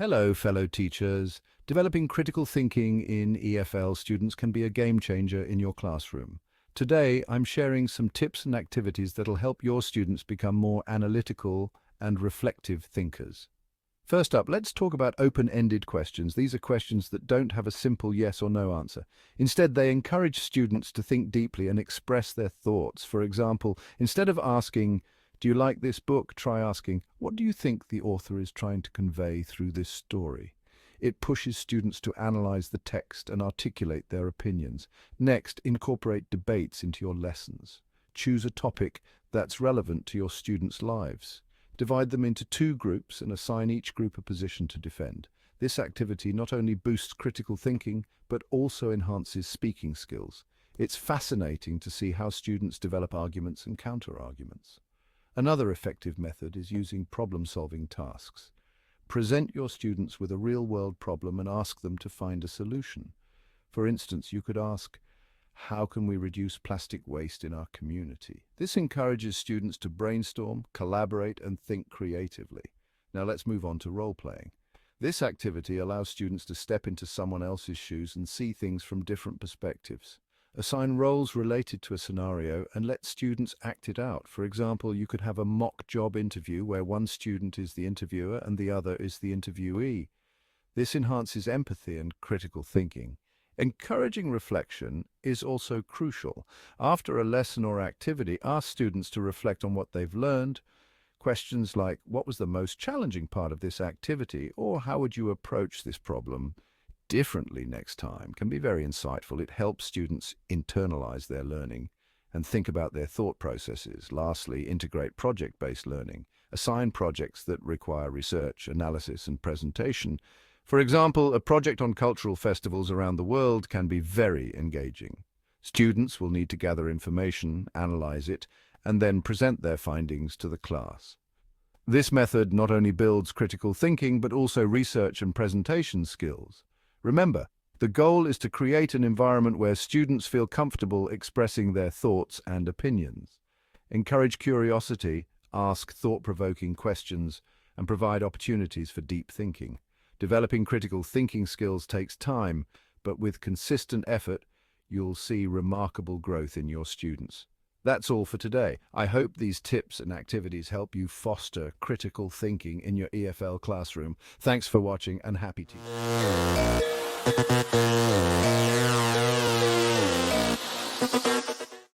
Hello, fellow teachers. Developing critical thinking in EFL students can be a game changer in your classroom. Today, I'm sharing some tips and activities that'll help your students become more analytical and reflective thinkers. First up, let's talk about open-ended questions. These are questions that don't have a simple yes or no answer. Instead, they encourage students to think deeply and express their thoughts. For example, instead of asking, "Do you like this book?" try asking, "What do you think the author is trying to convey through this story?" It pushes students to analyze the text and articulate their opinions. Next, incorporate debates into your lessons. Choose a topic that's relevant to your students' lives. Divide them into two groups and assign each group a position to defend. This activity not only boosts critical thinking, but also enhances speaking skills. It's fascinating to see how students develop arguments and counter-arguments. Another effective method is using problem-solving tasks. Present your students with a real-world problem and ask them to find a solution. For instance, you could ask, "How can we reduce plastic waste in our community?" This encourages students to brainstorm, collaborate, and think creatively. Now let's move on to role-playing. This activity allows students to step into someone else's shoes and see things from different perspectives. Assign roles related to a scenario and let students act it out. For example, you could have a mock job interview where one student is the interviewer and the other is the interviewee. This enhances empathy and critical thinking. Encouraging reflection is also crucial. After a lesson or activity, ask students to reflect on what they've learned. Questions like, "What was the most challenging part of this activity?" or "How would you approach this problem differently next time?" can be very insightful. It helps students internalize their learning and think about their thought processes. Lastly, integrate project-based learning. Assign projects that require research, analysis, and presentation. For example, a project on cultural festivals around the world can be very engaging. Students will need to gather information, analyze it, and then present their findings to the class. This method not only builds critical thinking, but also research and presentation skills. Remember, the goal is to create an environment where students feel comfortable expressing their thoughts and opinions. Encourage curiosity, ask thought-provoking questions, and provide opportunities for deep thinking. Developing critical thinking skills takes time, but with consistent effort, you'll see remarkable growth in your students. That's all for today. I hope these tips and activities help you foster critical thinking in your EFL classroom. Thanks for watching and happy teaching.